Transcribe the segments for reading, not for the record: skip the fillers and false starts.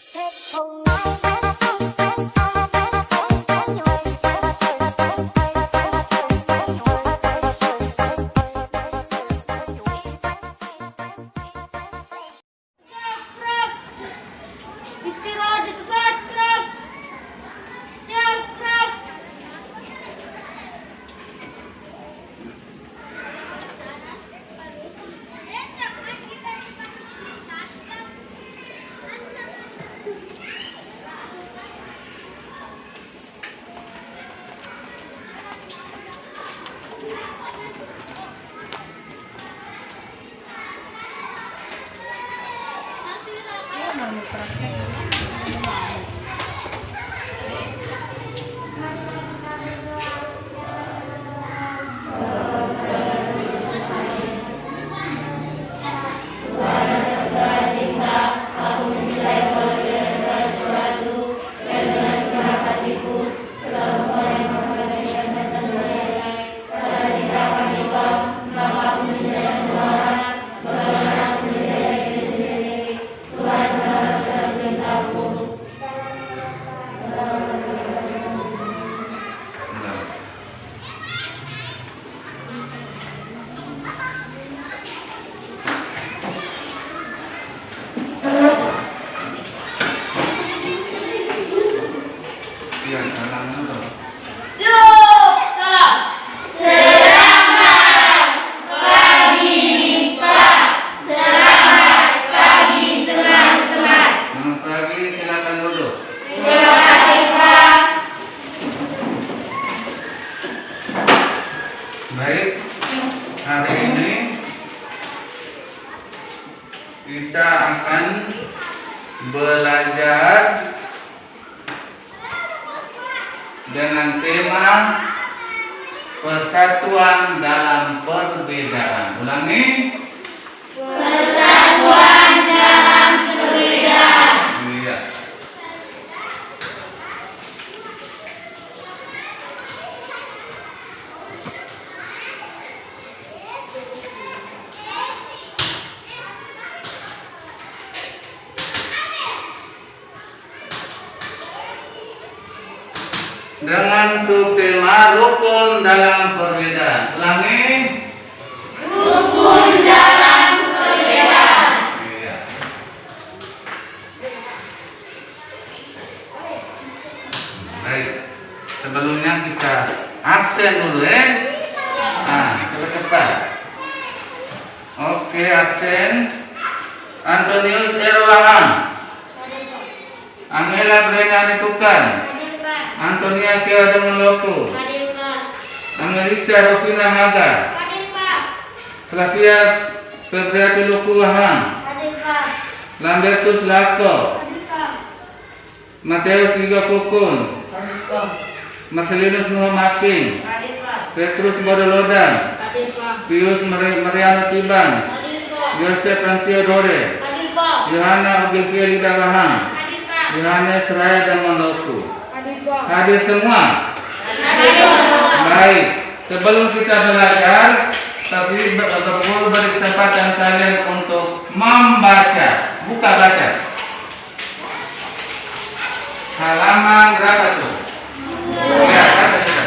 Istirahat di tempat, gerak. Siap, gerak. Iya, salam dulu. Siap, salam. Selamat pagi, Pak. Selamat pagi, teman-teman. Selamat pagi, silakan duduk. Terima kasih, Pak. Baik, hari ini kita akan belajar dengan tema persatuan dalam perbedaan. Ulangi. Persatuan dalam perbedaan. Iya. Dengan subtema rukun dalam perbedaan. Ulangi. Rukun dalam perbedaan. Iya. Baik. Sebelumnya kita absen dulu ya. Nah, cepat-cepat. Oke, absen. Antonius Erwaham. Angela Brenani Tukan. Hadir, Pak. Antonia Kia dengan Loko. Hadir, Pak. Angelista Rosina Haga. Hadir, Pak. Flavia Febriati Luku Waham. Hadir, Pak. Lambertus Lako. Hadir, Pak. Mateus Liga Kukun. Hadir, Pak. Marcelinus Muhammad King. Hadir, Pak. Petrus Bodolodan. Hadir, Pak. Pius Mariano Tiban. Hadir, Pak. Yosef Ansio Dore. Hadir, Pak. Yohana Ogilvia Lida Waham. Hadir, Pak. Yohanes Raya dan Monloku. Hadir, Pak. Hadir semua. Hadir, Pak. Baik, sebelum kita belajar, tapi guru beri kesempatan kalian untuk membaca. Buka baca. Halaman berapa tuh? Ya, baca sudah.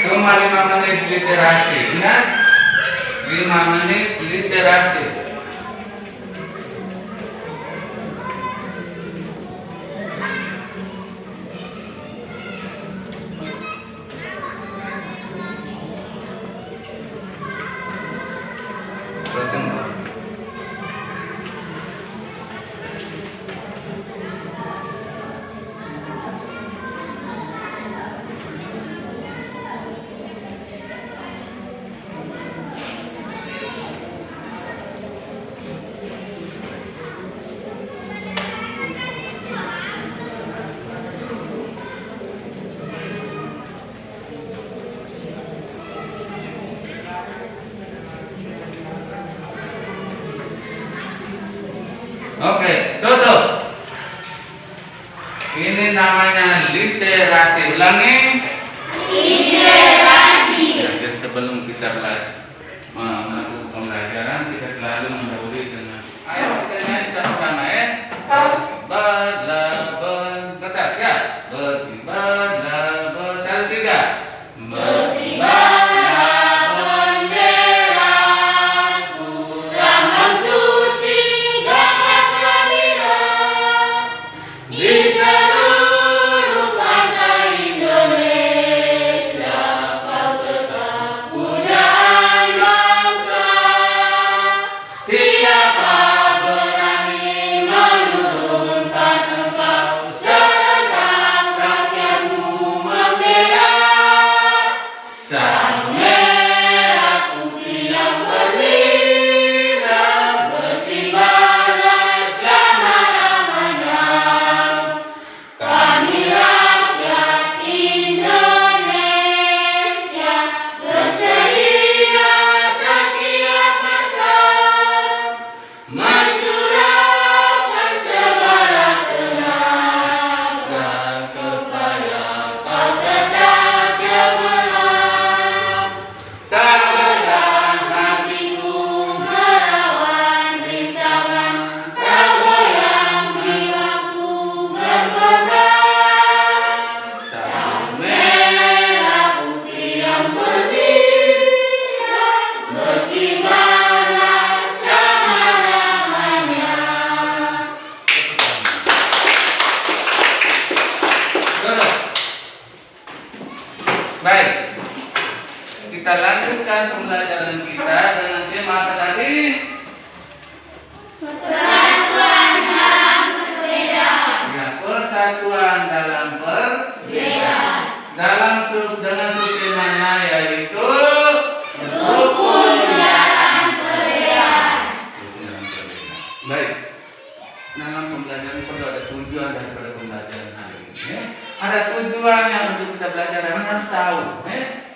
Cuma 5 menit literasi, ingat? 5 menit literasi. Bertemu. Ini namanya literasi. Ulangi. Literasi. Ya, dan sebelum kita melakukan pembelajaran, kita selalu mendahului dengan ayo kita nyanyi sama-sama ya. Berlebel, kata ya. Berlebel, 1, 3. Berkibarlah benderaku, lambang suci gagah gembira di seluruh pantai Indonesia. Kau tetap pujaan bangsa. Siapa berani menurunkan engkau, serentak rakyatmu membela. Sang merah putih yang berwibawa, berkibarlah selama-lamanya. Kami rakyat Indonesia bersedia setiap masa mencurahkan segala tenaga supaya kau tetap cemerlang. Tak lelah hatiku melawan rintangan, tak goyang jiwaku berkorban. Sang merah putih yang berwibawa, berkibarlah selama-lamanya. Duduk. Baik. Kita lanjutkan pembelajaran kita dengan tema apa tadi? Persatuan dalam perbedaan. Ya, persatuan dalam Perbedaan. dengan subtemanya yaitu Rukun dalam perbedaan. Baik. Dalam pembelajaran itu ada tujuan daripada pembelajaran hari ini. Ya. Ada tujuan yang untuk kita belajar dan harus tahu.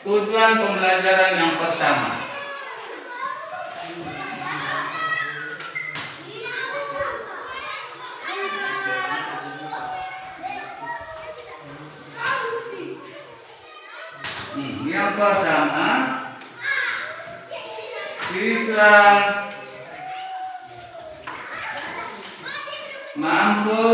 Tujuan pembelajaran yang pertama. Yang pertama, siswa mampu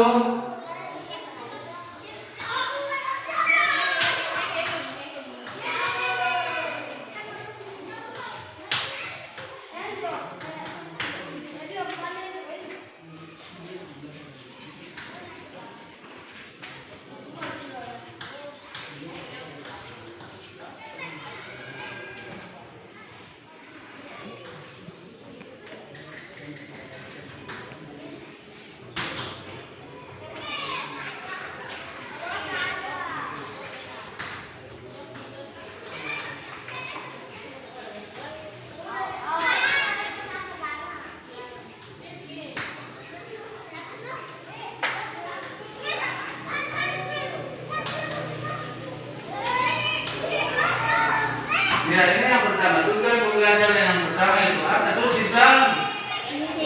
ya, ini yang pertama. Tujuan pembelajaran yang pertama itu apa? Itu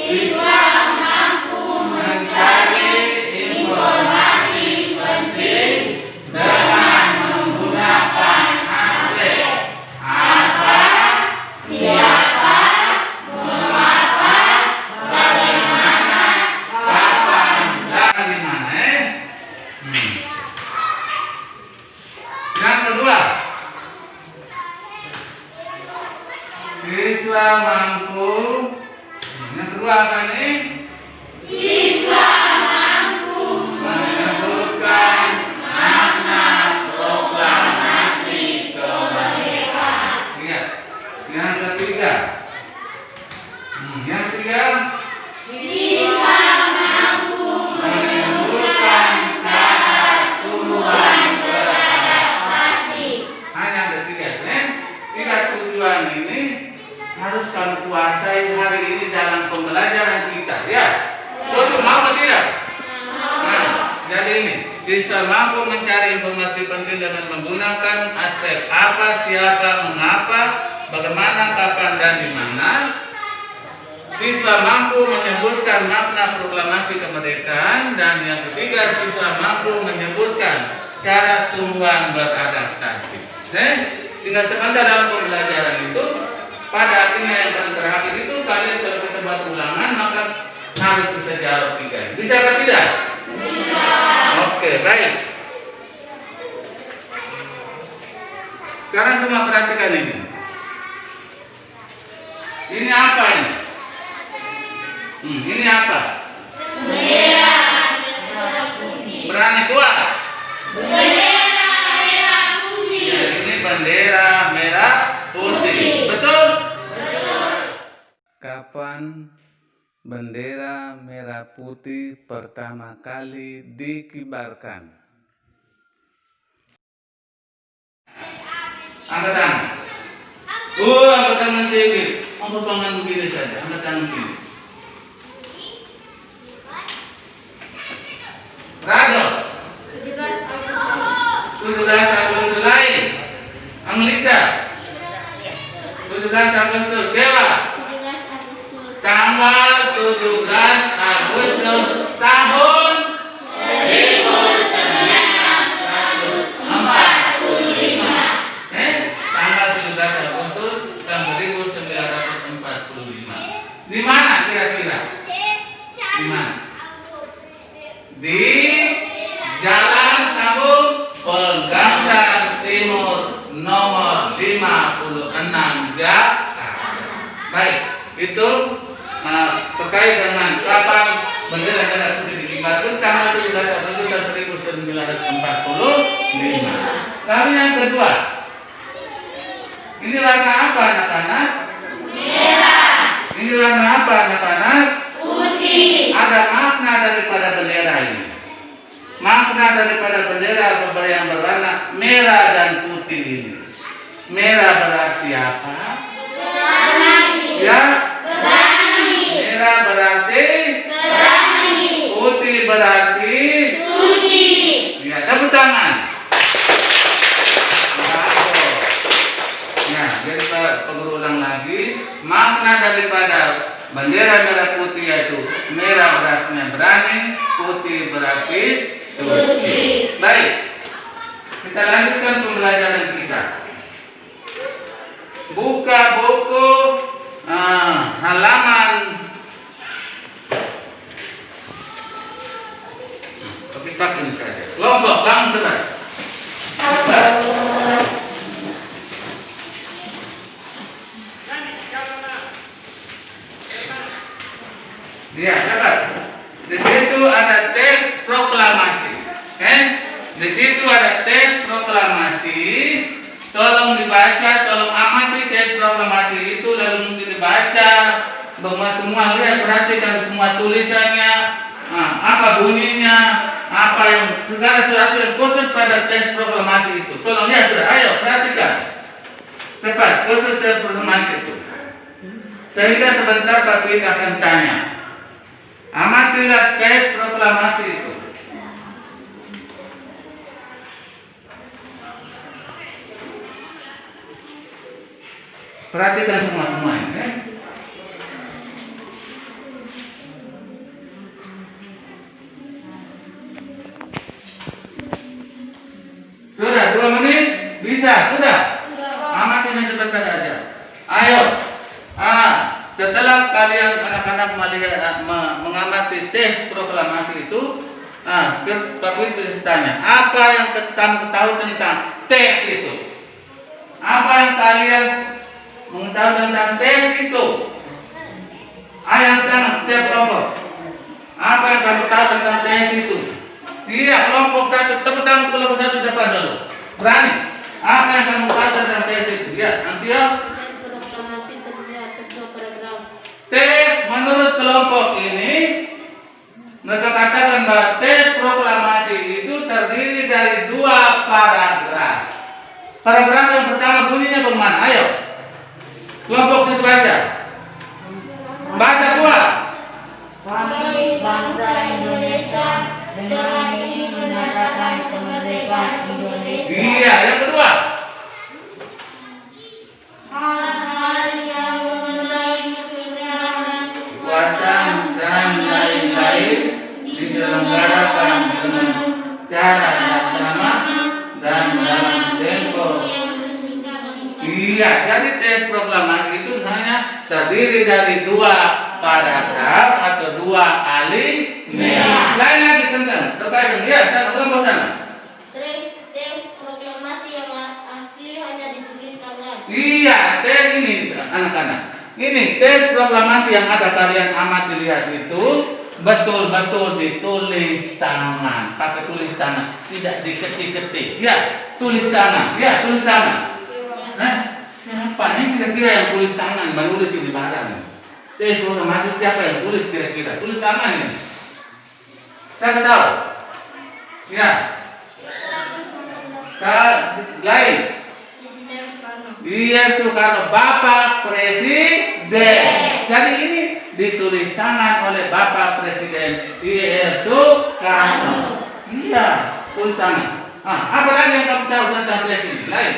Siswa mampu mencari informasi penting dengan menggunakan aspek apa, siapa, mengapa, bagaimana, kapan, dan di mana? Yang kedua, siswa mampu. Yang kedua apa ini? Siswa mampu Menyebutkan makna proklamasi kemerdekaan. Ingat. Yang ketiga. Yang ketiga, Siswa mampu menyebutkan cara tujuan beradaptasi. hanya ada tiga. Tiga tujuan ini harus kamu kuasai hari ini dalam pembelajaran kita, ya. Setuju, mau atau tidak? Nah, jadi ini bisa mampu mencari informasi penting dengan menggunakan aspek apa, siapa, mengapa, bagaimana, kapan, dan di mana. siswa mampu menyebutkan makna proklamasi kemerdekaan, dan yang ketiga siswa mampu menyebutkan cara tumbuhan beradaptasi. Tinggal sebentar dalam pembelajaran itu, pada akhirnya yang paling terakhir itu kalian kalau kita buat ulangan maka harus bisa jawab 3. Bisa atau tidak? Bisa. Oke, baik. Sekarang semua perhatikan ini. Ini apa ini? Ini apa? Bendera merah putih. Berani kuat? Bendera merah putih. Ya, ini bendera merah putih. Betul? Betul. Kapan bendera merah putih pertama kali dikibarkan? Angkat tangan. Angkat tangan tinggi. Angkat tangan begini saja. Angkat tangan tinggi. Rado. 17 Agustus lain. Anglisa. 17 Agustus. Dewa. Tanggal 17 Agustus tahun 1945. Tanggal 17 Agustus tahun 1945. Di mana kira-kira? Di mana? Di Jalan Sambung Pegangsaan Timur nomor 56 Jakarta. Baik, itu terkait dengan kapan bendera merah putih dikibarkan tanggal 17 Agustus 1945. Lalu yang kedua, ini warna apa anak-anak? Merah. Ini warna apa anak-anak? Putih. Ada makna daripada bendera ini. Makna daripada bendera yang berwarna merah dan putih ini. Merah berarti apa? Berani. Ya. Berani. Merah berarti Berani. putih berarti Suci. ya, tepuk tangan. Bravo. Nah, jadi pengulang lagi, makna daripada bendera merah putih yaitu merah berarti berani, putih berarti suci. Baik, kita lanjutkan pembelajaran kita. Buka buku halaman kita ini saja. Kelompok kamu cepat. Cepat. Ya, cepat. Di situ ada teks proklamasi. Di situ ada teks proklamasi. Tolong dibaca, tolong amati teks proklamasi itu, lalu mungkin dibaca. Semua lihat, perhatikan semua tulisannya, apa bunyinya, apa yang segala sesuatu yang khusus pada teks proklamasi itu. Tolong lihat, ayo perhatikan. Cepat, khusus teks proklamasi itu. Sehingga sebentar Pak Pik akan tanya. Amatilah teks proklamasi itu. Perhatikan semua ini. Sudah 2 menit? Bisa, sudah. Amatinya sebentar saja. Ayo. Setelah kalian anak-anak melihat mengamati teks proklamasi itu, Pak Wid bisa tanya, apa yang kamu tahu tentang teks itu? Apa yang kalian mengetahui tentang teks itu? Ayam tangan setiap kelompok. Apa yang kamu tahu tentang teks itu? Iya, kelompok satu, tepuk tangan kelompok satu depan dulu. Berani. Apa yang kamu tahu tentang teks itu? Ya, Ansio. Teks menurut kelompok ini, mereka katakan bahwa teks proklamasi itu terdiri dari 2 paragraf. Paragraf yang pertama bunyinya bagaimana? Ayo, kelompok itu baca. Baca pula. Kami bangsa Indonesia dengan ini menyatakan kemerdekaan Indonesia. Iya, yang kedua. Hal-hal yang mengenai kebenaran cara yang sama dan dalam tempo. Iya, jadi teks proklamasi itu hanya terdiri dari 2 paragraf atau 2 alinea. Lain lagi tentang terkadang ya, kelompok sana. Teks proklamasi yang asli hanya ditulis tangan. Iya, teks ini anak-anak. Ini teks proklamasi yang ada kalian amati lihat itu betul-betul ditulis tangan, pakai tulis tangan, tidak diketik-ketik. Ya, tulis tangan. Ya, tulis tangan. Nah, siapa ini kira-kira yang tulis tangan menulis ini barang? Teks proklamasi siapa yang tulis kira-kira? Tulis tangan ini. Siapa tahu? Ya. Lain. Iya, Soekarno, Bapak Presiden. Jadi ini ditulis tangan oleh Bapak Presiden Soekarno. Iya, tulis tangan. Apa lagi yang kamu tahu tentang presiden? Lain.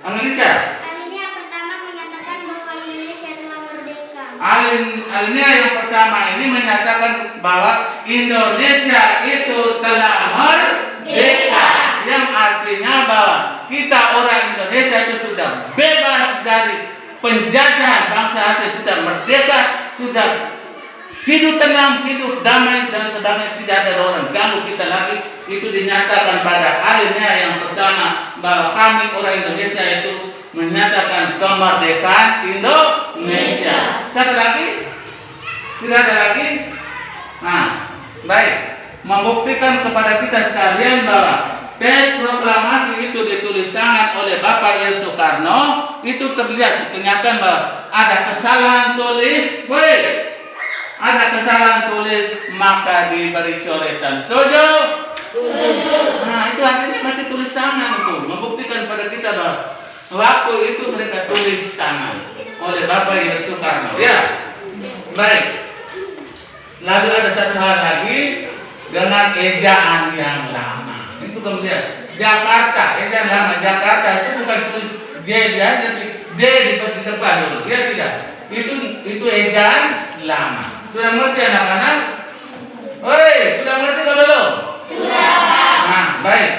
Angelika. Alinea pertama menyatakan bahwa Indonesia telah merdeka. Alinea yang pertama ini menyatakan bahwa Indonesia itu telah merdeka. Yang artinya bahwa kita orang Indonesia itu sudah bebas dari penjajahan bangsa asing, sudah merdeka, sudah hidup tenang, hidup damai dan sebagainya, tidak ada orang ganggu kita lagi. Itu dinyatakan pada alinea yang pertama bahwa kami orang Indonesia itu menyatakan kemerdekaan Indonesia. Siapa lagi? Tidak ada lagi. Nah, baik. Membuktikan kepada kita sekalian bahwa teks proklamasi itu ditulis tangan oleh Bapak Soekarno, itu terlihat kenyataan bahwa ada kesalahan tulis, ada kesalahan tulis, maka diberi coretan. Setuju? Setuju. Nah, itu artinya masih tulis tangan itu, membuktikan pada kita bahwa waktu itu mereka tulis tangan oleh Bapak Soekarno. Ya, baik. Lalu ada satu hal lagi dengan ejaan yang lama. Itu kemudian Jakarta, ejaan lama Jakarta itu bukan tulis J biasa, tapi D di depan dulu. Ya tidak. Itu ejaan lama. Sudah ngerti anak-anak? Sudah ngerti atau belum? Sudah. Nah, baik.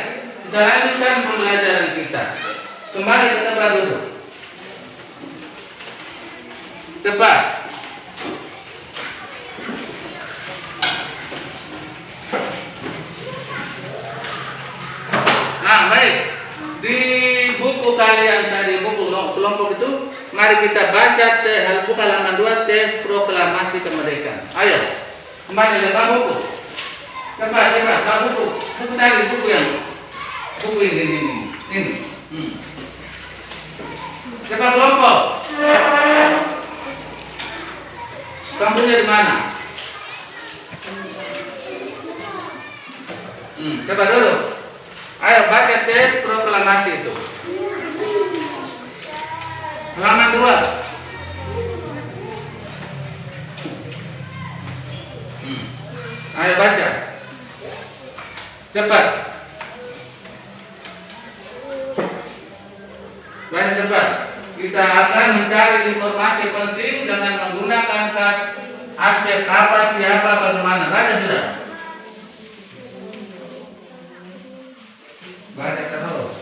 Kita lanjutkan pembelajaran kita. Kembali ke tempat duduk. Cepat. Nah, baik. Di buku kalian tadi, buku kelompok itu, mari kita baca buku halaman 2 teks proklamasi kemerdekaan. Ayo, kembali lewat buku. Cepat, bawa buku. Buku tadi, buku ini. Cepat kelompok. Kamu dari mana? Coba dulu. Ayo baca teks proklamasi itu. Halaman 2. Ayo baca. Cepat. Baca cepat. Kita akan mencari informasi penting dengan menggunakan aspek apa, siapa, bagaimana. Baca sudah. Baca terus.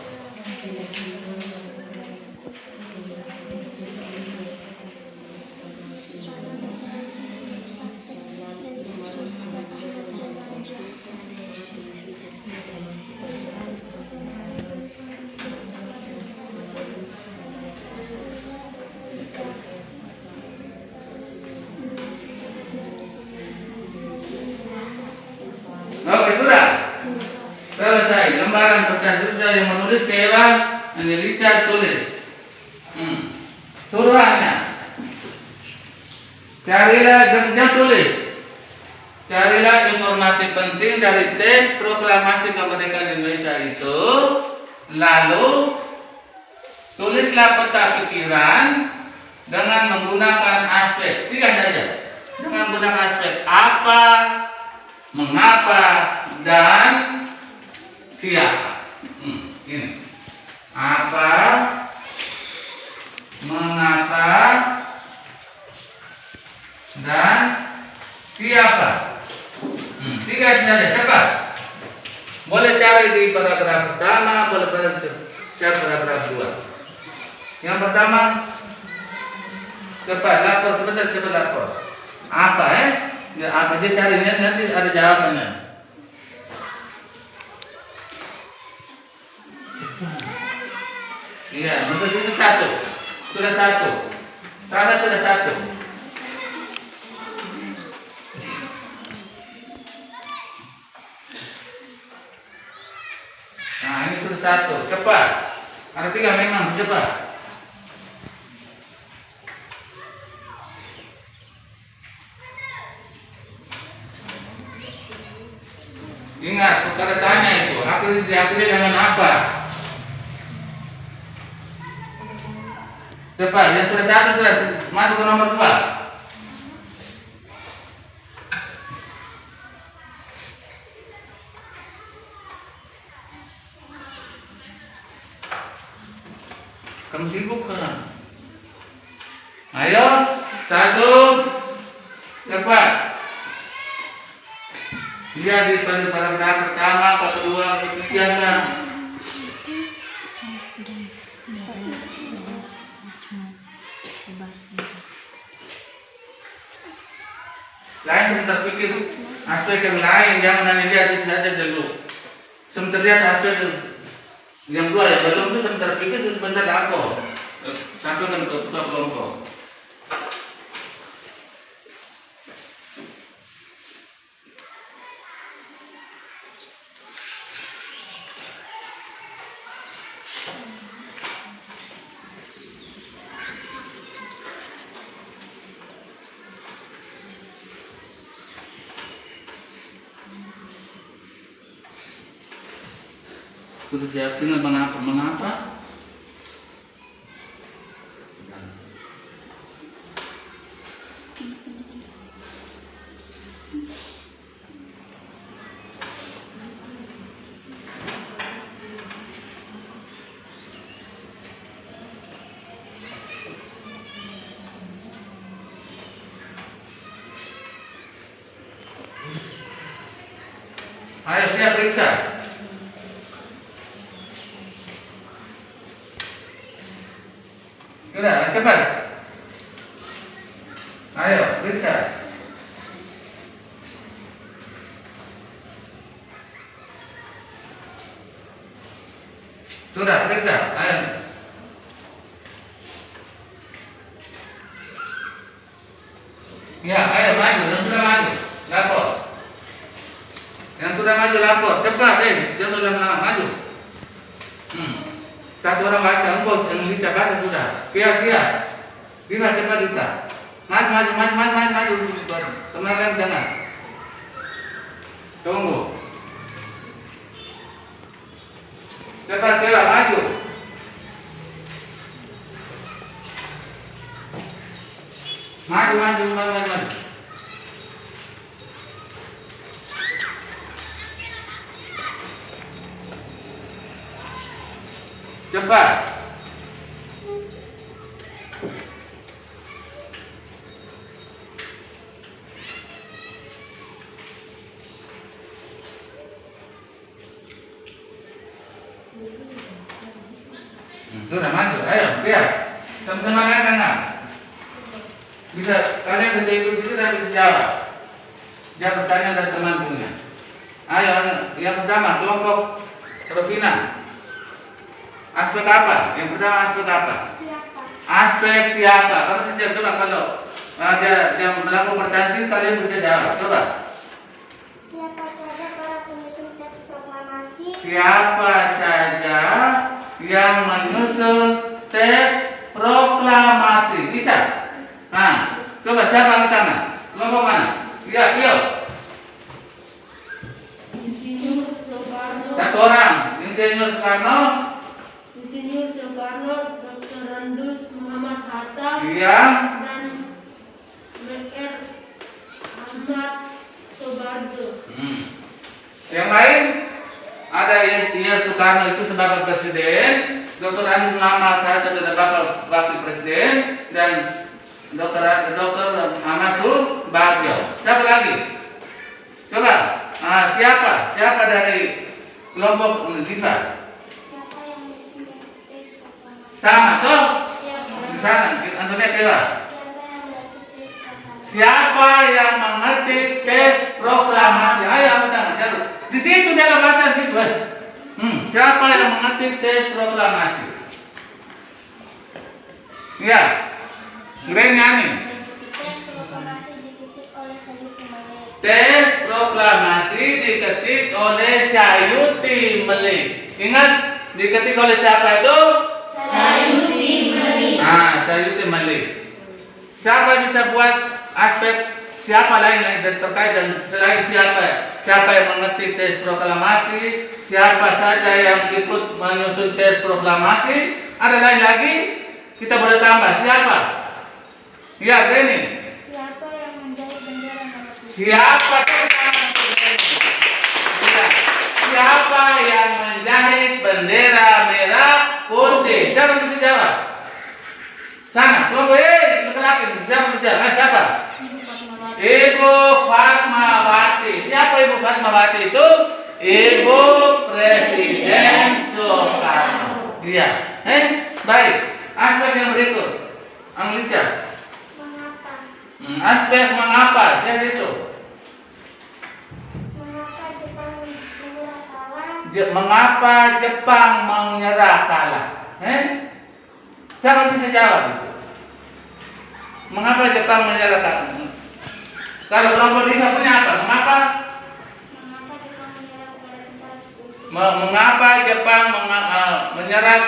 Oke, sudah. Selesai. Lembaran kertas sudah yang menulis Kewa Angelika tulis. Suruhannya. Carilah dan tulis. Carilah informasi penting dari teks proklamasi kemerdekaan Indonesia itu. Lalu tulislah peta pikiran dengan menggunakan aspek 3 saja. Dengan menggunakan aspek apa, mengapa, dan siapa. Ini. Apa, mengapa, dan siapa. 3 saja, cepat. Boleh cari di paragraf pertama, boleh cari paragraf 2. Yang pertama, cepat lapor, cepat lapor. Apa ya apa dia carinya, nanti ada jawabannya. Iya, untuk itu 1. Sudah 1. Sana sudah 1. Nah, ini sudah 1. Cepat. Ada 3 memang, cepat. Ingat, perkara tanya itu, akhirnya dengan apa? Cepat, yang sudah 1 sudah masuk ke nomor 2. Kamu sibuk kan? Ayo, 1, cepat. Dia di paragraf pertama, kedua, ketiga kan? Lain sebentar pikir aspek yang lain, jangan hanya lihat itu saja dulu. Sebentar lihat aspek yang 2 yang belum itu sebentar pikir, sebentar aku sampaikan ke kelompok. Sudah siapin mengapa? Ayo siap periksa. Sudah, cepat. Ayo, periksa. Sudah, periksa. Ayo. Ya, ayo maju. Yang sudah maju, lapor. Yang sudah maju lapor. Cepat, jangan lama-lama maju. 1 orang baca, engkau yang bisa baca sudah. Siap. Bila cepat kita. Maju. Tenangkan jangan. Tunggu. Cepat maju. Maju. Cepat. Sudah maju, ayo siap. Sama-sama kan? Bisa kalian bisa ikut situ dan bisa jawab. Jawab pertanyaan dari teman punya. Ayo, yang pertama kelompok Rofina. Aspek apa? Yang pertama aspek apa? Siapa? Aspek siapa? Kalau saya coba kalau dia melakukan pertanyaan kalian bisa jawab. Coba. Siapa saja para penyusun teks proklamasi? Siapa saja yang menyusun teks proklamasi? Bisa? Nah, coba siapa angkat tangan? Kelompok mana? Iya, yuk. Insinyur Soekarno. 1 orang. Insinyur Soekarno. Insinyur Soekarno, Dr. Randus Muhammad Hatta. Iya. Dan Dr. Ahmad Soebarjo. Yang lain ada Insinyur Soekarno itu sebagai presiden, Dr. Randus Muhammad Hatta sebagai wakil presiden, dan Dr. Ahmad Soebarjo. Siapa lagi? Coba. Siapa dari kelompok Unifat. Siapa yang menulis teks proklamasi? Sama toh? Siapa? Di sana, Antonia coba. Siapa yang mengerti teks proklamasi? Siapa yang mengerti teks proklamasi? Ayo, angkat tangan. Di situ dalam bacaan situ. Siapa yang mengerti teks proklamasi? Ya, keren nyanyi. Teks proklamasi diketik oleh Sayuti Malik. Teks proklamasi diketik oleh Sayuti Malik. Ingat, diketik oleh siapa itu? Sayuti Malik. Nah, Sayuti Malik. Siapa bisa buat aspek siapa lain yang terkait dan selain siapa yang mengerti teks proklamasi, siapa saja yang ikut menyusun teks proklamasi, ada lain lagi? Kita boleh tambah siapa? Ya, ini. Siapa yang menjahit bendera merah putih? Siapa ya. Siapa yang menjahit bendera merah putih? Siapa bisa jawab? Sana, kelompok laki-laki. Siapa bisa jawab? Siapa? Ibu Fatmawati. Siapa Ibu Fatmawati itu? Ibu Presiden Soekarno. Iya. Baik. Aspek yang berikut. Anglica. Mengapa? Aspek mengapa? Jadi itu. Mengapa Jepang menyerah kalah? Mengapa Jepang menyerah kalah? Siapa bisa jawab itu? Mengapa Jepang menyerah kalah? Kalau kelompok Lisa punya apa? Mengapa? Mengapa Jepang menyerah kepada tentara sekutu? Mengapa Jepang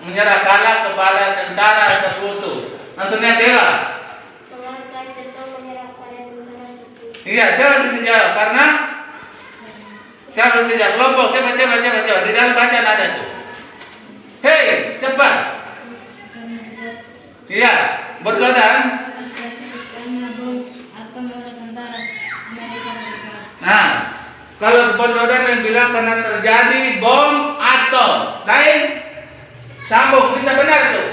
menyerah kalah kepada tentara sekutu? Antonia Tela. Keluarga Jepang menyerah kepada tentara sekutu. Iya, siapa bisa jawab? Karena siapa bisa jawab? Kelompok, coba. Di dalam bacaan ada tuh. Hei, cepat. Iya, berdodan. Nah, kalau berdodan yang bilang karena terjadi bom atom. Lain, sambung, bisa benar itu.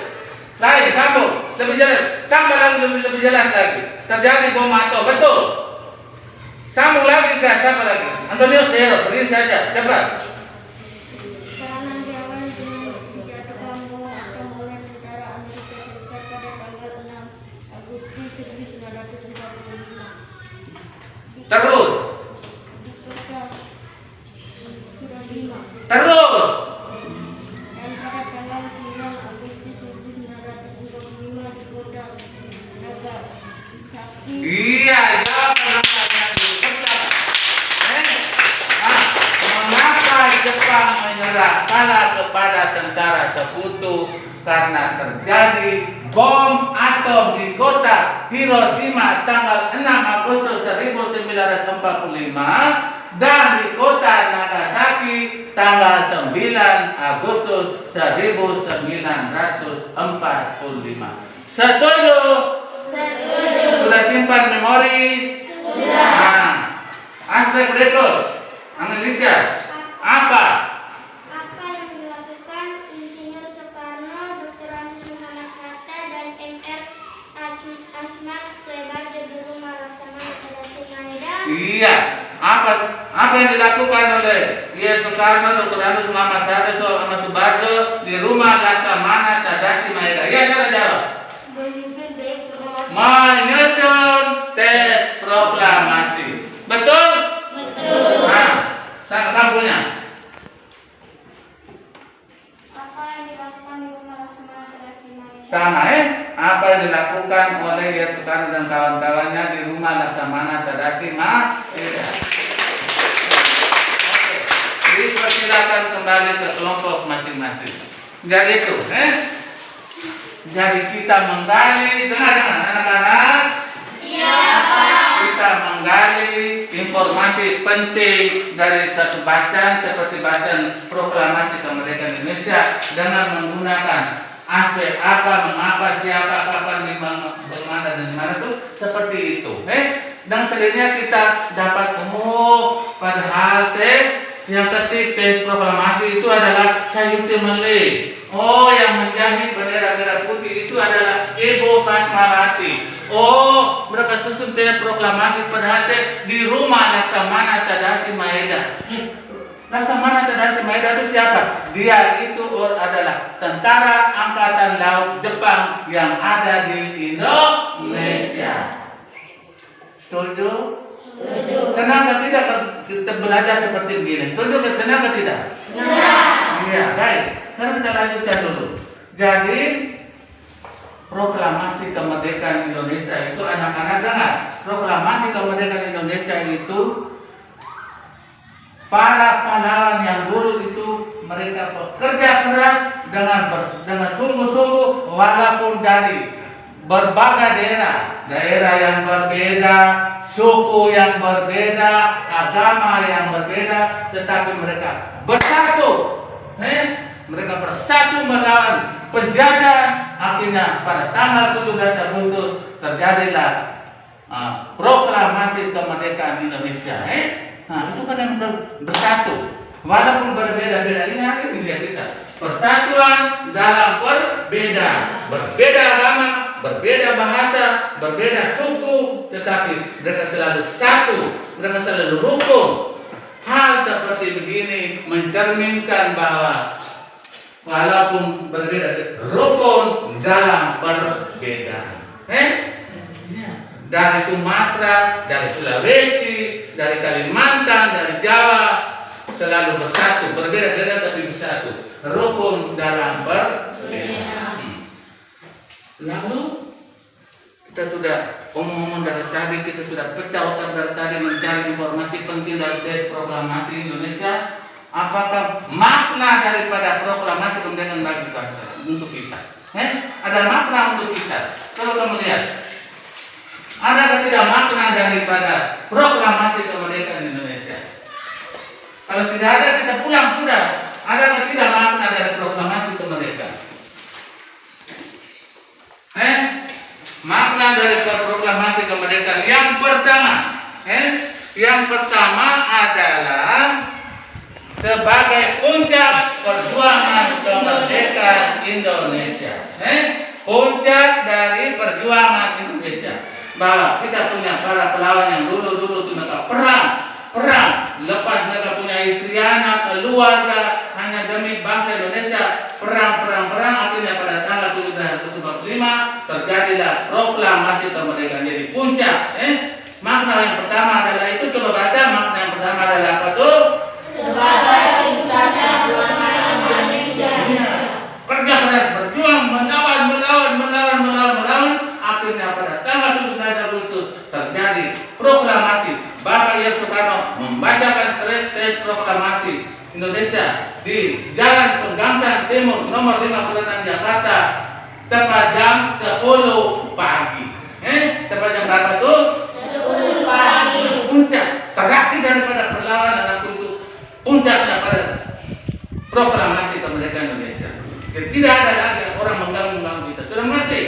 Lain, sambung, lebih jelas. Tambah lagi lebih jelas lagi. Terjadi bom atom, betul. Sambung lagi kan, siapa lagi? Antonio Zero, berdiri saja, cepat. Serangan Jawa dengan dijatuhkan bom atom oleh tentara Amerika Serikat pada tanggal 6 Agustus 1945. Terus, Di kota Hiroshima. terus. Dan pada tanggal 9 Agustus 1945 di kota Nagasaki. Iya, jawab pertanyaannya dulu. Cepat. Mengapa Jepang menyerah kalah kepada tentara sekutu? Karena terjadi bom atom di kota Hiroshima tanggal 6 Agustus 1945 dan di kota Nagasaki tanggal 9 Agustus 1945. Setuju? Sudah simpan memori? Sudah. Nah, aspek berikut Analiza. Apa? Apa yang dilakukan Insinyur Soekarno, Dr. Anies Muhammad Hatta, dan Mr. Asmat Soebardjo di rumah Laksamana pada Maeda? Iya. Apa yang dilakukan oleh Soekarno, Dr. Anies Muhammad Hatta, sama Soebardjo di rumah Laksamana Tadashi Maeda? Iya, saya jawab. Menyusun teks proklamasi. Betul? Betul. Nah, sana kamu punya. Apa yang dilakukan di rumah Laksamana Tadashi Maeda? Sama apa yang dilakukan oleh Soekarno dan kawan-kawannya di rumah Laksamana Tadashi Maeda. Dipersilakan kembali ke kelompok masing-masing. Jadi itu, jadi kita menggali, dengar anak-anak. Iya. Kita menggali informasi penting dari satu bacaan seperti bacaan proklamasi kemerdekaan Indonesia dengan menggunakan aspek apa, mengapa, siapa, kapan, bagaimana dan dimana itu seperti itu. Dan selanjutnya kita dapat padahal yang ketik teks proklamasi itu adalah Sayuti Malik. Oh, yang menjahit bendera merah putih itu adalah Ibu Fatmawati. Oh, mereka susun teks proklamasi padahal di rumah Laksamana Tadashi Maeda. Laksamana Tadashi Maeda itu siapa? Dia itu adalah tentara angkatan laut Jepang yang ada di Indonesia. Setuju? Setuju. Senang atau tidak kita belajar seperti begini? Setuju? Senang atau tidak? Senang. Iya, baik. Sekarang kita lanjutkan dulu. Jadi proklamasi kemerdekaan Indonesia itu anak-anak dengar. Proklamasi kemerdekaan Indonesia itu para pahlawan yang dulu itu mereka bekerja keras dengan sungguh-sungguh walaupun dari berbagai daerah yang berbeda, suku yang berbeda, agama yang berbeda, tetapi mereka bersatu. Mereka bersatu melawan penjajah. Akhirnya pada tanggal 17 Agustus terjadilah proklamasi kemerdekaan Indonesia. Nah, itu kan yang bersatu. Walaupun berbeda-beda, ini akhirnya lihat kita. Persatuan dalam berbeda agama, berbeda bahasa, berbeda suku, tetapi mereka selalu satu, mereka selalu rukun. Hal seperti begini mencerminkan bahwa walaupun berbeda, rukun dalam perbedaan. Dari Sumatera, dari Sulawesi, dari Kalimantan, dari Jawa, selalu bersatu, berbeda-beda tapi bersatu, rukun dalam perbedaan. Lalu kita sudah omong-omong dari tadi, kita sudah pecah otak dari tadi mencari informasi penting dari proklamasi Indonesia. Apakah makna daripada proklamasi kemerdekaan bagi bangsa untuk kita? Ada makna untuk kita. Kalau kamu lihat, ada tidak makna daripada proklamasi kemerdekaan Indonesia? Kalau tidak ada, kita pulang sudah. Ada tidak makna dari proklamasi kemerdekaan? Makna dari proklamasi kemerdekaan yang pertama adalah sebagai puncak perjuangan kemerdekaan Indonesia. Puncak dari perjuangan Indonesia. Bahwa kita punya para pahlawan yang dulu mereka perang, lepas mereka punya istri anak, keluarga, hanya demi bangsa Indonesia, perang, akhirnya pada tanggal 7 Agustus 1945 terjadilah proklamasi kemerdekaan. Jadi puncak. Makna yang pertama adalah itu, coba baca makna yang pertama adalah apa tuh? Sebagai puncak perjuangan Indonesia. Kerja keras, berjuang, melawan, akhirnya pada tanggal 17 Agustus terjadi proklamasi. Bapak Yusuf Soekarno membacakan teks proklamasi Indonesia di Jalan Penggangsaan Timur nomor 56 Jakarta tepat jam 10 pagi. Tepat jam berapa tuh? 10 pagi. Puncak terakhir daripada perlawanan itu, puncaknya pada proklamasi kemerdekaan Indonesia. Jadi tidak ada lagi orang mengganggu kita. Sudah mengerti?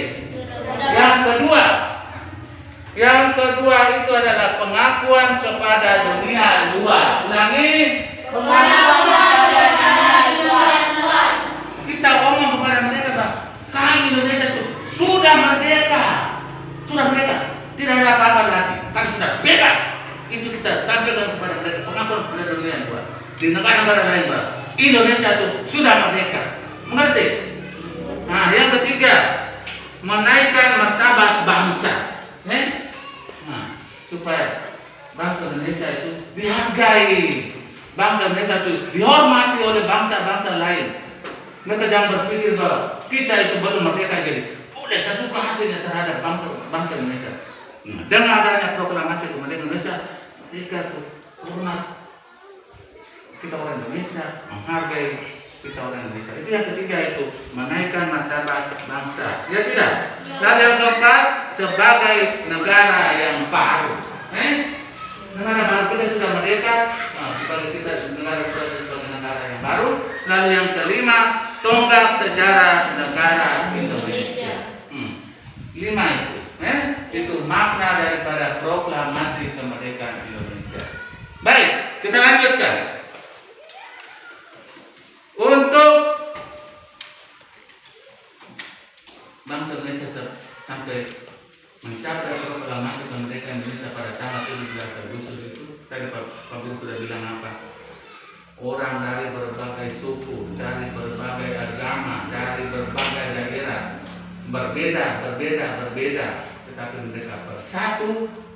Yang kedua itu adalah pengakuan kepada dunia luar. Ulangi. Pengakuan kepada dunia luar. Kita omong kepada mereka bahwa kami Indonesia itu sudah merdeka. Tidak ada apa-apa lagi. Kami sudah bebas. Itu kita sampaikan kepada mereka, pengakuan kepada dunia luar. Di negara-negara lain bahwa Indonesia itu sudah merdeka. Mengerti? Nah, yang ketiga, menaikkan martabat bangsa. Supaya bangsa Indonesia itu dihargai, bangsa Indonesia itu dihormati oleh bangsa-bangsa lain. Mereka jangan berpikir bahwa kita itu belum merdeka, jadi boleh sesuka hatinya terhadap bangsa Indonesia. Dengan adanya proklamasi kemerdekaan Indonesia, mereka itu hormat kita orang Indonesia, menghargai kita orang Indonesia. Itu yang ketiga, itu menaikkan martabat bangsa. Ya tidak? Lalu yang keempat, sebagai negara yang baru. Negara baru, kita sudah merdeka, sebagai kita sebagai negara yang baru. Lalu yang kelima, tonggak sejarah negara Indonesia. 5 itu. Itu makna daripada proklamasi kemerdekaan Indonesia. Baik, kita lanjutkan. Untuk bangsa Indonesia sampai mencapai proklamasi kemerdekaan Indonesia pada tanggal 17 Agustus itu, tadi Pak Guru sudah bilang apa? orang dari berbagai suku, dari berbagai agama, dari berbagai daerah, berbeda, tetapi mereka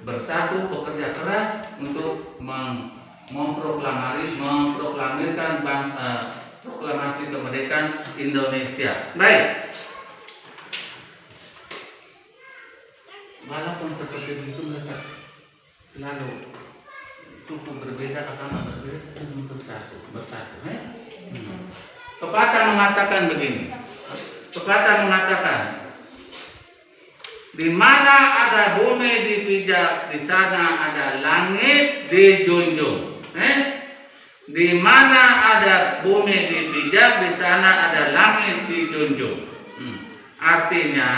bersatu bekerja keras untuk memproklamirkan proklamasi kemerdekaan Indonesia. Baik. Walaupun seperti itu mereka selalu suku berbeda, agama berbeda, bersatu. Pepatah mengatakan begini. Di mana ada bumi dipijak, di sana ada langit dijunjung. Di mana ada bumi dipijak, di sana ada langit dijunjung. Artinya,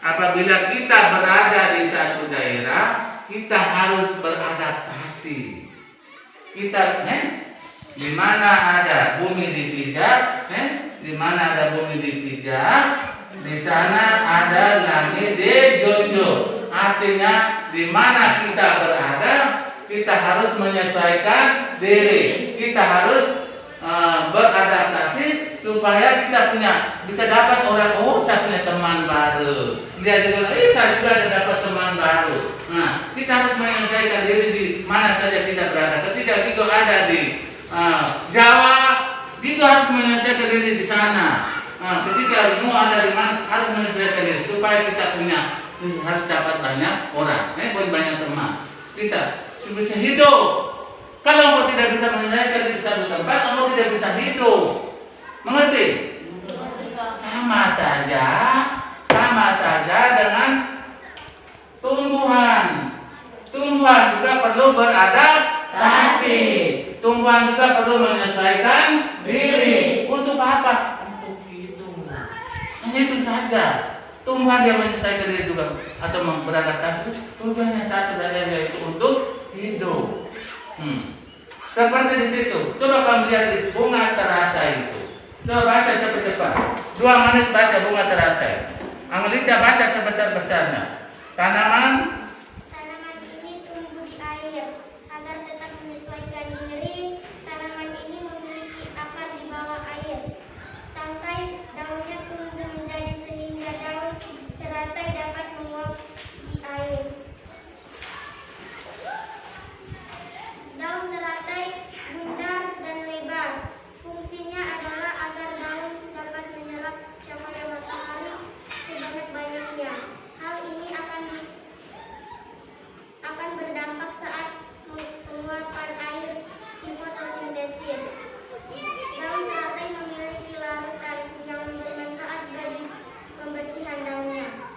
apabila kita berada di satu daerah, kita harus beradaptasi. Di mana ada bumi dipijak, di sana ada langit dijunjung. Artinya, di mana kita berada, kita harus menyesuaikan diri. Kita harus beradaptasi supaya kita bisa dapat orang, saya punya teman baru. Dia juga, saya juga ada dapat teman baru. Nah, kita harus menyesuaikan diri di mana saja kita berada. Ketika kita ada di Jawa, kita harus menyesuaikan diri di sana. Ketika mau ada di mana, harus menyesuaikan diri supaya kita harus dapat banyak orang, banyak teman. Kita bisa hidup. Kalau engkau tidak bisa menyesuaikan diri di satu tempat, engkau tidak bisa hidup. Mengerti? Sama saja dengan tumbuhan. Tumbuhan juga perlu beradaptasi. Tumbuhan juga perlu menyesuaikan diri. Untuk apa? Untuk hidup. Hanya itu saja. Tumbuhan yang menyesuaikan diri juga atau beradaptasi tujuannya satu saja, yaitu untuk hidup. Seperti di situ. Coba kamu lihat di bunga teratai itu. Coba baca cepat-cepat. 2 menit baca bunga teratai. Angelita baca sebesar-besarnya. Tanaman ini tumbuh di air agar tetap menyesuaikan diri. Tanaman ini memiliki akar di bawah air. Tangkai daunnya tumbuh menjadi sehingga daun teratai dapat menguap di air. Daun teratai bundar dan lebar. Fungsinya adalah agar daun dapat menyerap cahaya matahari sebanyak-banyaknya. Hal ini akan berdampak saat penguapan air di fotosintesis. Daun teratai memiliki larutan yang bermanfaat bagi pembersihan daunnya.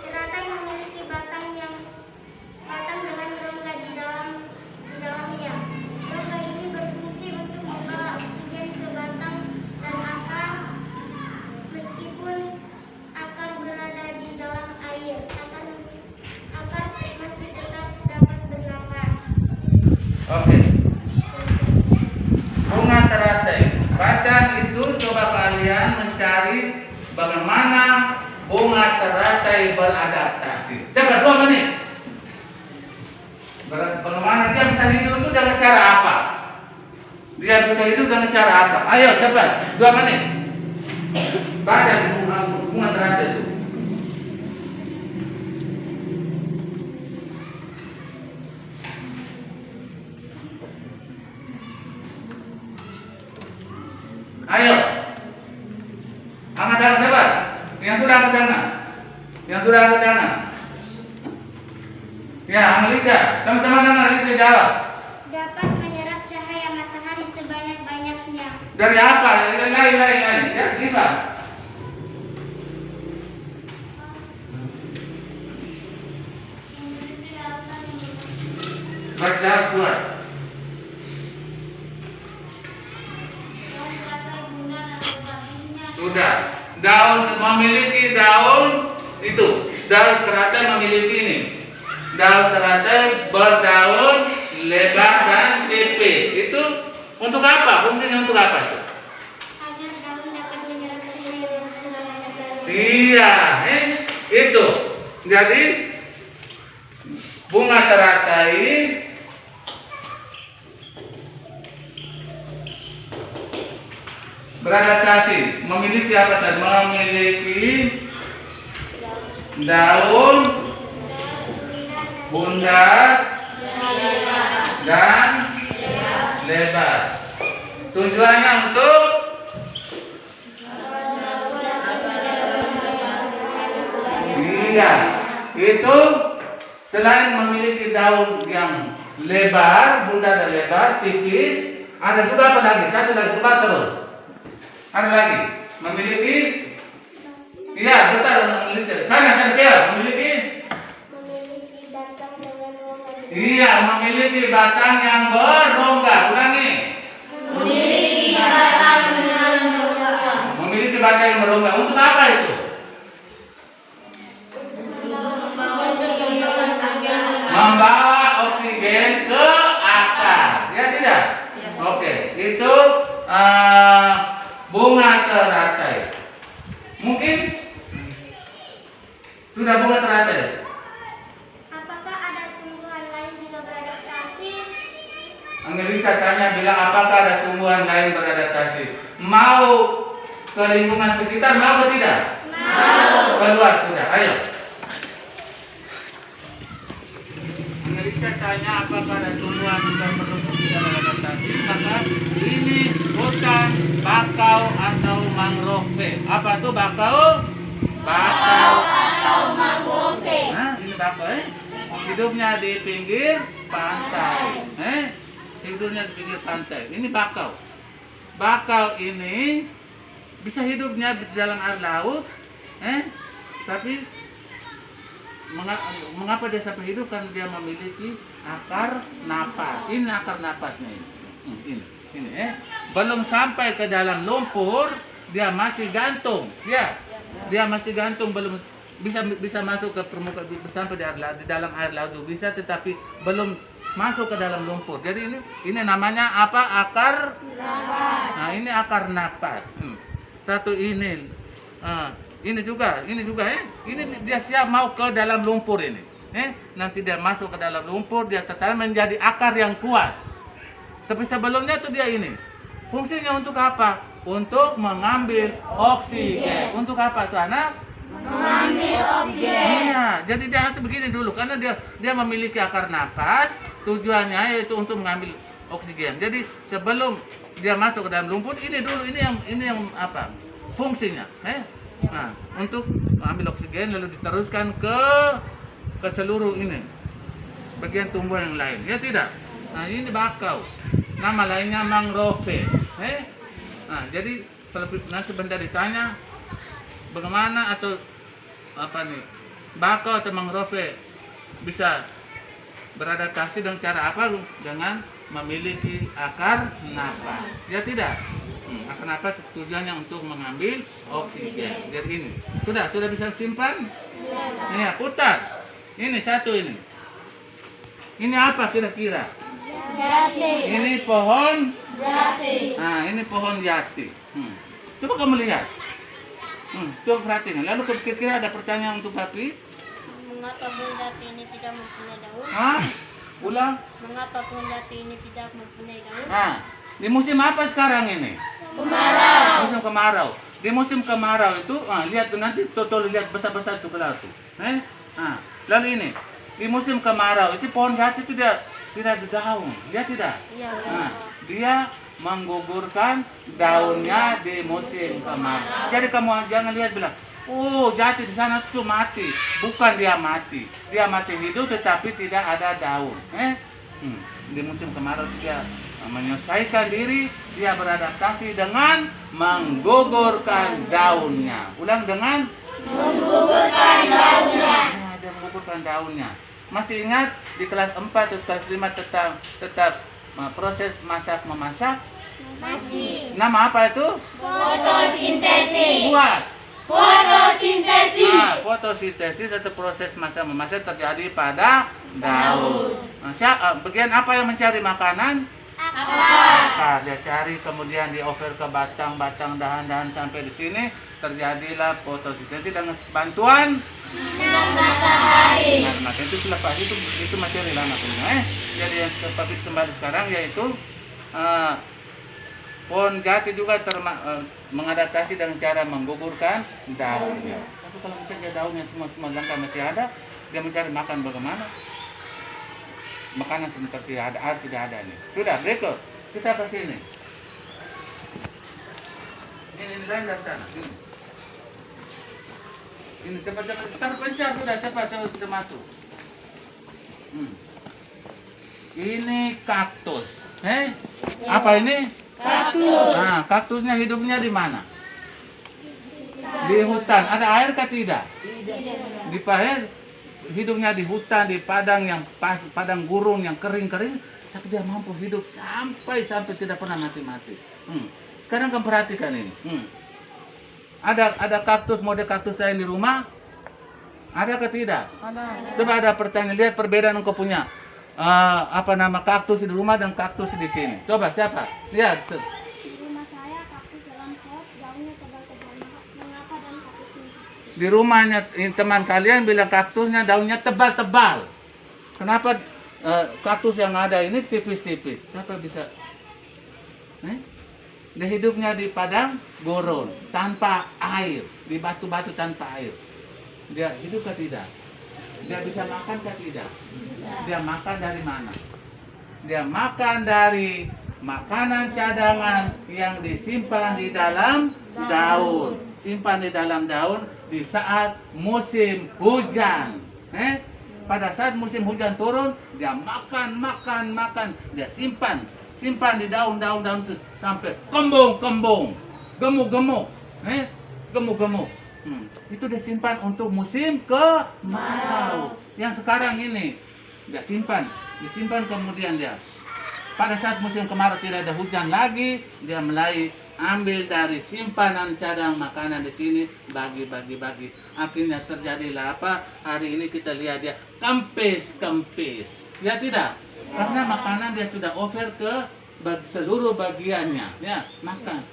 Teratai memiliki batang dengan rongga di dalamnya. Rongga ini berfungsi untuk membawa oksigen ke batang dan akar. Meskipun akar berada di dalam air, akar masih tetap dapat bernapas. Oke. Bunga teratai. Bacaan itu coba kalian mencari bagaimana bunga teratai beradaptasi. Coba 2 menit. Bagaimana dia bisa hidup itu dengan cara apa? Dia bisa hidup dengan cara apa? Ayo cepat, 2 menit. Baca bunga teratai itu. Ayo. Angkat tangan cepat. Yang sudah angkat tangan. Ya, Angelita. Teman-teman Angelita jawab. Dapat menyerap cahaya matahari sebanyak-banyaknya. Dari apa? Lain. Ya, Diva. Baca kuat. Sudah. Memiliki daun itu. Daun teratai memiliki ini. Daun teratai berdaun lebar dan tipis. Itu untuk apa? Fungsinya untuk apa itu? Agar daun dapat menyerap cahaya matahari. Iya, itu. Jadi bunga teratai beradaptasi. Memiliki apa tadi? Memiliki daun bulat dan lebar. Tujuannya untuk iya, itu selain memiliki daun yang lebar, bulat dan lebar, tipis, ada juga apa lagi? Satu lagi, coba terus. Ada lagi, memiliki, iya betul, memiliki. Sana memiliki. batang dengan rongga. Iya, memiliki batang yang berongga. Ulangi. Memiliki batang dengan rongga. Memiliki batang yang berongga. Untuk apa itu? Membawa oksigen ke akar. Ya tidak? Oke, itu bunga teratai. Mungkin sudah bunga teratai. Apakah ada tumbuhan lain juga beradaptasi? Amerika tanya bilang apakah ada tumbuhan lain beradaptasi? Mau ke lingkungan sekitar, mau atau tidak? Mau. Keluar sudah, ayo. Amerika tanya apakah ada tumbuhan yang perlu kita beradaptasi? Maka ini bukan bakau atau mangrove. Apa tuh bakau? Bakau atau mangrove. Nah, ini bakau hidupnya di pinggir pantai. Hidupnya di pinggir pantai. Ini bakau. Bakau ini bisa hidupnya di dalam air laut, tapi mengapa dia sampai hidup? Karena dia memiliki akar napas. Ini akar napasnya ini. Belum sampai ke dalam lumpur, dia masih gantung. Dia masih gantung, belum bisa masuk ke permukaan, sampai di dalam air laut bisa, tetapi belum masuk ke dalam lumpur. Jadi ini namanya apa? Akar napas. Nah, ini akar napas. Satu ini. Ini juga. Ini dia siap mau ke dalam lumpur ini. Nanti dia masuk ke dalam lumpur, dia tetap menjadi akar yang kuat. Tapi sebelumnya tuh dia ini. Fungsinya untuk apa? Untuk mengambil oksigen. Untuk apa tuh anak? Mengambil oksigen. Iya, jadi dia harus begini dulu karena dia memiliki akar napas, tujuannya yaitu untuk mengambil oksigen. Jadi sebelum dia masuk ke dalam lumpur, ini dulu ini yang apa? Fungsinya, Nah, untuk mengambil oksigen lalu diteruskan ke seluruh ini bagian tumbuhan yang lain. Ya tidak? Nah, ini bakau. Nama lainnya mangrove. Nah, jadi nanti sebentar ditanya bagaimana atau apa nih? Bakau atau mangrove bisa beradaptasi dengan cara apa? Dengan memiliki akar napas. Ya tidak? Akar napas tujuannya untuk mengambil oksigen. Jadi ini sudah bisa simpan? Ya, putar. Ini satu ini. Ini apa kira-kira? Jati. Ini pohon Jati. Nah, ini pohon jati. Coba kamu lihat. Coba perhatikan. Lalu kira-kira ada pertanyaan untuk Papi? Mengapa pohon jati ini tidak mempunyai daun? Hah? Ulang. Mengapa pohon jati ini tidak mempunyai daun? Nah, di musim apa sekarang ini? Kemarau. Musim kemarau. Di musim kemarau itu, lihat tuh nanti Totol lihat besar-besar tuh kelar tuh. Lalu ini di musim kemarau itu pohon jati itu tidak ada daun. Lihat tidak? Iya. Dia menggugurkan daunnya di musim kemarau. Jadi kamu jangan lihat bilang, oh jati di sana tuh mati. Bukan dia mati. Dia masih hidup tetapi tidak ada daun. Di musim kemarau dia menyelesaikan diri, dia beradaptasi dengan menggugurkan daunnya. Ulang, dengan Menggugurkan daunnya. Dia menggugurkan daunnya. Masih ingat di kelas 4 atau kelas 5 tetap proses memasak? Masih. Nama apa itu? Fotosintesis. Buat. Fotosintesis. Fotosintesis atau proses memasak terjadi pada daun. Bagian apa yang mencari makanan? Akar. Dia cari, kemudian di over ke batang-batang dahan-dahan sampai di sini terjadilah fotosintesis dengan bantuan Matahari. maka itu selepas itu materi lama punya. Jadi yang kembali sekarang yaitu Pohon jati juga mengadaptasi dengan cara menggugurkan daunnya. Tapi kalau misalnya daunnya semua langka masih ada, dia mencari makan bagaimana? Makanan seperti ada, air tidak ada nih. Sudah, berikut. Kita ke sini. Ini dari sana. Ini cepat-cepat. Terpencah sudah, cepat kita masuk. Ini kaktus. Apa ini? Kaktus. Nah, kaktusnya hidupnya di mana? Di hutan. Ada air kah tidak? Di Pahir hidupnya di hutan, di padang gurun yang kering-kering, tapi dia mampu hidup sampai tidak pernah mati-mati. Sekarang kamu perhatikan ini. Ada kaktus, model kaktus lain di rumah? Ada atau tidak? Ada. Coba ada pertanyaan, lihat perbedaan engkau punya kaktus di rumah dan kaktus di sini. Coba siapa? Lihat. Di rumah saya kaktus dalam pot, daunnya tebal-tebal. Mengapa dan kaktusnya? Di rumahnya teman kalian bilang kaktusnya daunnya tebal-tebal. Kenapa kaktus yang ada ini tipis-tipis? Siapa bisa? Dia hidupnya di padang gurun, tanpa air, di batu-batu tanpa air. Dia hidup atau tidak? Dia bisa makan atau tidak? Dia makan dari mana? Dia makan dari makanan cadangan yang disimpan di dalam daun. Simpan di dalam daun di saat musim hujan. Pada saat musim hujan turun, dia makan. Dia simpan di daun-daun itu sampai kembung, gemuk. Itu disimpan untuk musim kemarau. Yang sekarang ini dia disimpan kemudian dia. Pada saat musim kemarau tidak ada hujan lagi, dia mulai ambil dari simpanan cadang makanan di sini, bagi. Akhirnya terjadilah apa? Hari ini kita lihat dia kempis. Ya tidak? Karena makanan dia sudah offer ke seluruh bagiannya. Ya, makan.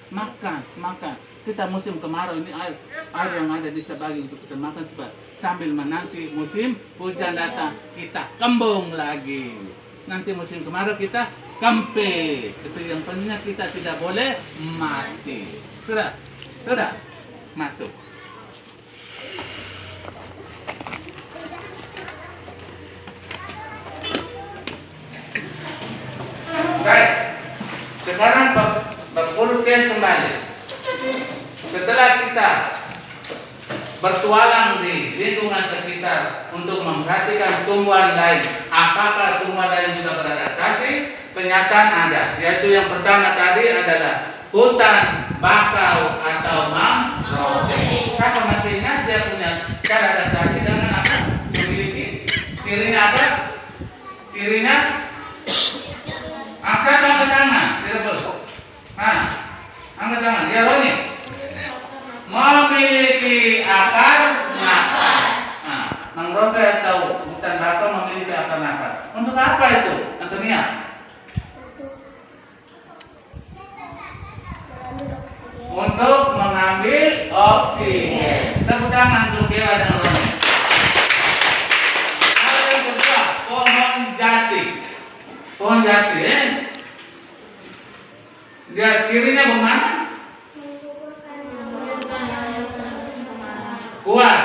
Kita musim kemarau ini air yang ada bisa bagi untuk kita makan sambil menanti musim hujan datang, kita kembung lagi. Nanti musim kemarau kita kempis. Itu yang pentingnya, kita tidak boleh mati. Sudah, masuk. Baik, sekarang berproses kembali. Setelah kita bertualang di lingkungan sekitar untuk memperhatikan tumbuhan lain, apakah tumbuhan lain juga beradaptasi? Kenyataan ada, yaitu yang pertama tadi adalah hutan bakau atau mangrove. Siapa masih ingat dia punya cara adaptasi dengan apa? Memiliki cirinya apa? Cirinya angkat tangan, tidak boleh. Angkat tangan, ya Roni. Memiliki akar nafas. Mangrove atau hutan bakau memiliki akar nafas. Untuk apa itu, Antonia? Untuk mengambil oksigen. Tepuk tangan untuk dia dan Roni. Hal yang kedua, pohon jati. Dia cirinya bagaimana? Kuat.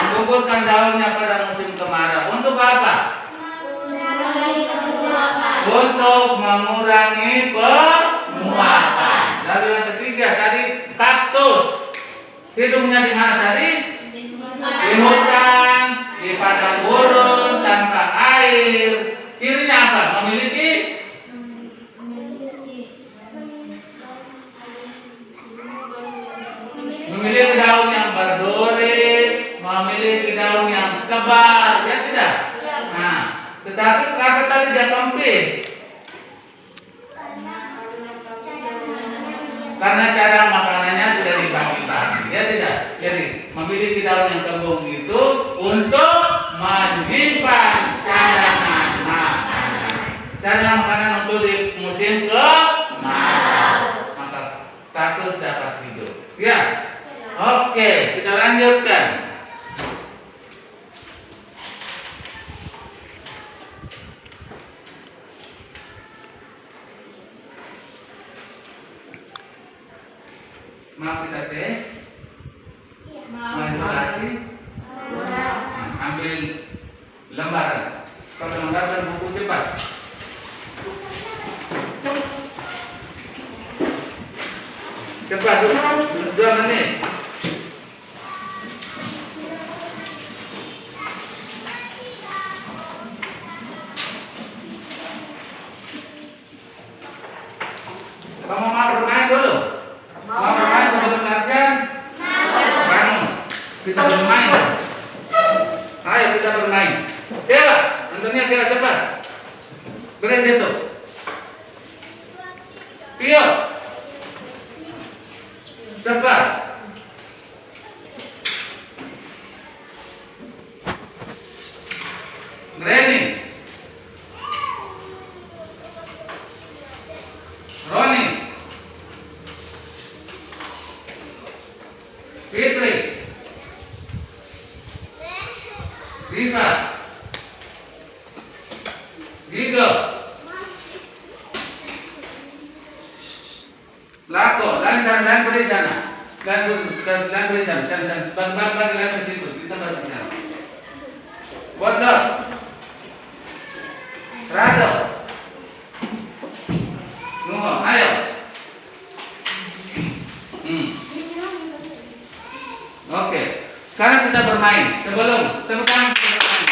Menggugurkan daunnya pada musim kemarau. Untuk apa? Untuk mengurangi penguapan. Lalu yang ketiga tadi kaktus. Hidupnya di mana tadi? Di hutan, di padang gurun, tanpa air. Cirinya apa? Memiliki daun yang berduri, memiliki daun yang tebal, ya tidak? Nah, tetapi kenapa tadi dia kempis? Karena cara makanannya sudah dibagi-bagi, ya tidak? Jadi memiliki daun yang kembung itu untuk menyimpan cadangan makanan. Cadangan makanan untuk di musim kemarau. Maka kaktus dapat hidup. Ya. Oke, kita lanjutkan. Mau kita tes? Iya. Mau evaluasi? Ambil lembaran. Kalau lembaran buku cepat. Cepat, 2 menit. Kamu mau bermain dulu? Mau bermain sebelum latihan? Bangun. Kita bermain. Ayo kita bermain. Dewa, Antonia Dewa cepat. Beres itu. Pio. Cepat. Reni. Roni. Fitri. Rifa. Gigo. Lako, dan beri sana. Dan beri sana. Bagi di situ. Kita bagi sana. Bodor. Rado. Nuho, ayo. Oke. Sekarang kita bermain. Sebelum tepuk tangan kita bermain.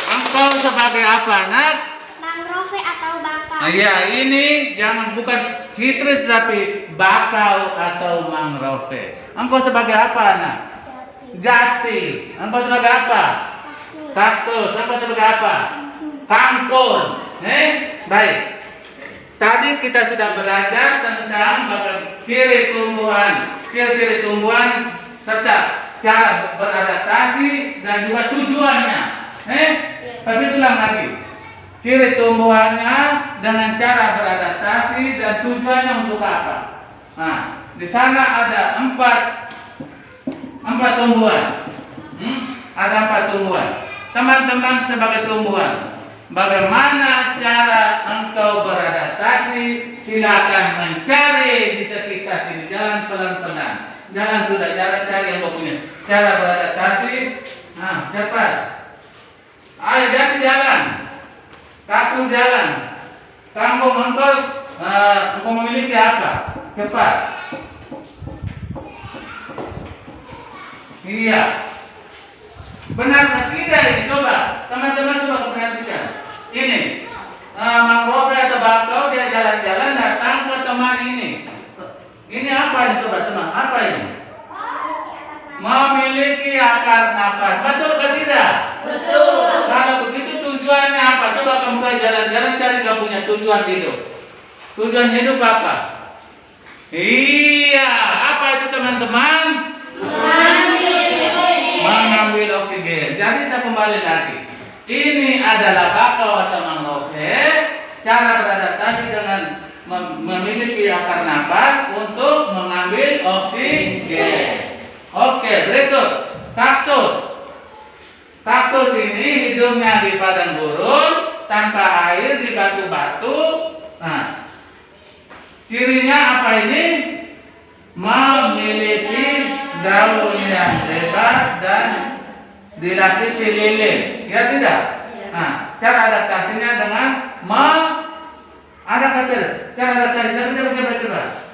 Engkau sebagai apa, nak? Mangrove atau bakau? Iya, ini jangan bukan citrus tapi bakau atau mangrove. Engkau sebagai apa, nak? Jati. Engkau sebagai apa? Kaktus. Engkau sebagai apa? Kangkung. Baik. Tadi kita sudah belajar tentang ciri tumbuhan serta cara beradaptasi dan juga tujuannya. Tapi ulang lagi. Ciri tumbuhannya dengan cara beradaptasi dan tujuannya untuk apa? Nah, di sana ada empat tumbuhan. Ada 4 tumbuhan. Teman-teman sebagai tumbuhan, bagaimana cara engkau beradaptasi? Silakan mencari di sekitar sini. Jalan pelan-pelan. Jangan sudah cari yang kau punya. Cara beradaptasi. Nah, cepat. Ayo Jati jalan. Kaktus jalan. Kangkung engkau memiliki apa? Cepat. Iya. Benar atau tidak ini? Coba teman-teman coba perhatikan. Ini mangrove atau bakau dia jalan-jalan datang ke teman ini. Ini apa ini coba teman? Apa ini? Memiliki akar napas. Betul atau tidak? Betul. Kalau begitu tujuannya apa? Coba kamu jalan-jalan cari kamu punya tujuan hidup. Tujuan hidup apa? Iya, apa itu teman-teman? Mengambil oksigen. Jadi saya kembali lagi. Ini adalah bakau atau mangrove. Cara beradaptasi dengan memiliki akar napas untuk mengambil oksigen. Oke, berikut kaktus. Kaktus ini hidupnya di padang gurun, tanpa air, di batu-batu. Nah, cirinya apa ini? Memiliki daun yang lebar dan dilapisi lilin. Ya tidak? Nah, cara adaptasinya dengan ada kata cara adaptasi. Coba.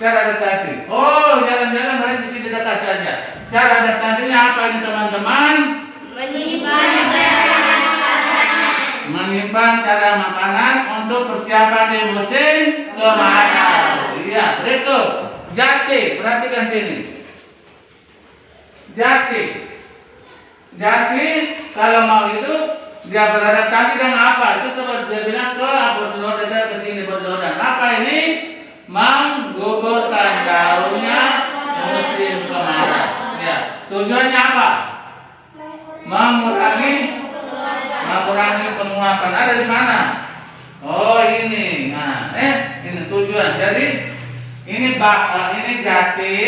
Cara adaptasi. Oh, jalan-jalan berarti di sini dekat saja. Cara adaptasinya apa ini teman-teman? Menyimpan cara makanan untuk persiapan di musim kemarau. Iya, berikut. Jati, perhatikan sini. Jati kalau mau hidup dia beradaptasi dengan apa? Itu coba dia bilang ke sini berzodan. Apa ini? Menggugurkan daunnya musim kemarau. Ya, tujuannya apa? Mengurangi penguapan. Ada di mana? Oh ini. Nah, ini tujuan. Jadi ini jati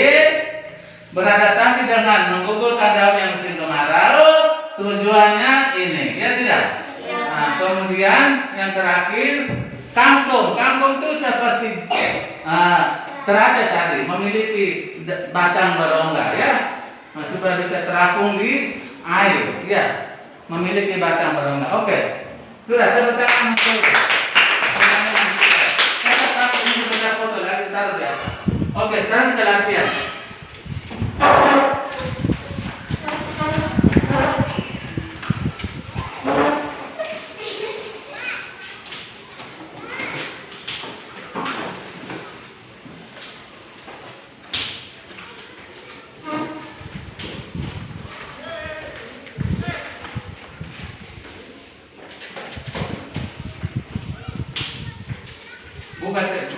beradaptasi dengan menggugurkan daun yang musim kemarau. Tujuannya ini, ya tidak? Ya. Nah, kemudian yang terakhir Kangkung itu seperti teratai tadi, memiliki batang berongga ya, supaya bisa terapung di air, ya, memiliki batang berongga. Oke, sudah tepuk tangan. Ini sudah foto lagi taruh di atas. Oke, sekarang kita latihan. Bukan tes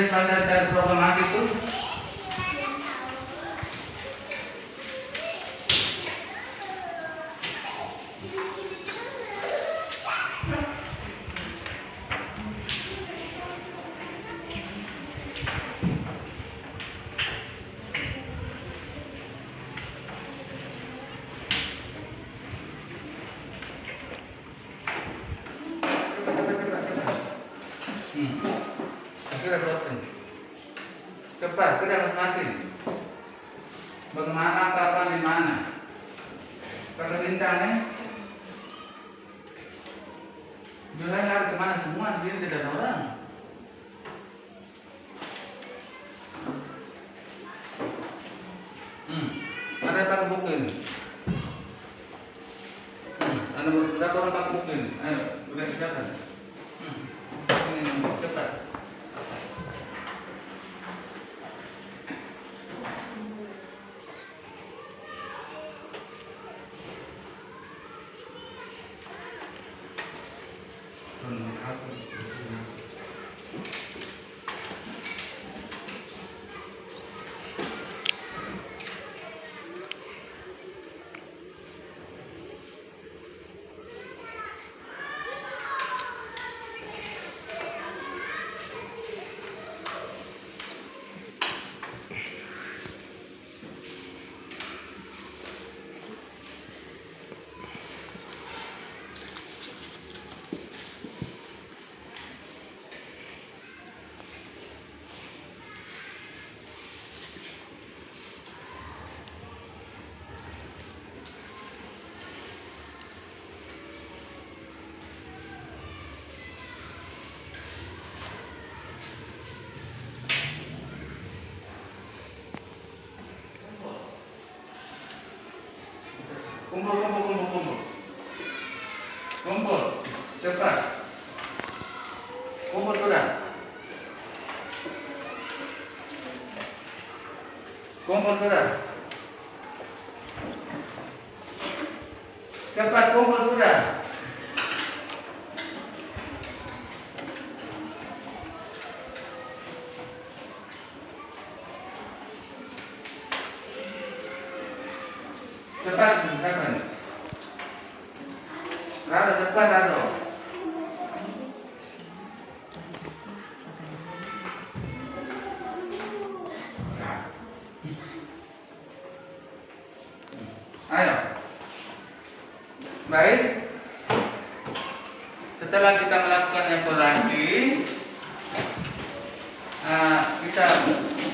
standar dan programasi itu. Cepat, kerja masing-masing. Bagaimana, kapan, di mana? Pakai bintang ya. Jualan harus kemana semua? Di sini tidak ada orang. Ada pakai buku ini. Ada berapa orang pakai buku ini? Ayo, udah siapkan. Ini cepat. Kumpul, cepat. Kumpul sudah. Kumpul sudah. Cepat kumpul sudah. Cepat, cepat. Rado, cepat, Rado. Ayo. Baik. Setelah kita melakukan evaluasi, kita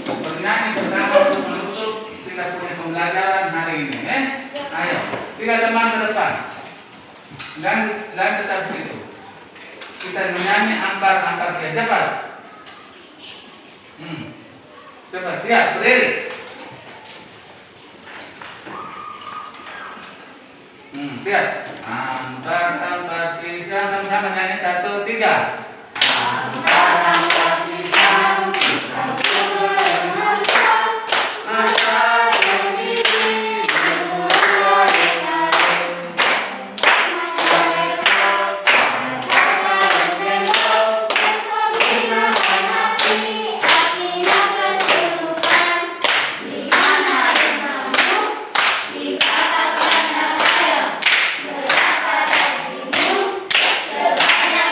bernyanyi bersama untuk menutup kita punya pembelajaran hari ini. Ayo, tiga teman ke depan. Dan tetap di situ. Kita menyanyi ampar dia. Cepat. Cepat, siap, berdiri. Siap. Ampar pisang, sama-sama nyanyi 1, 3. Ampar pisang, pisang buah masa, masa berdiri berdua dengan Sebanyak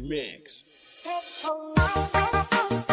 Mix. Take home.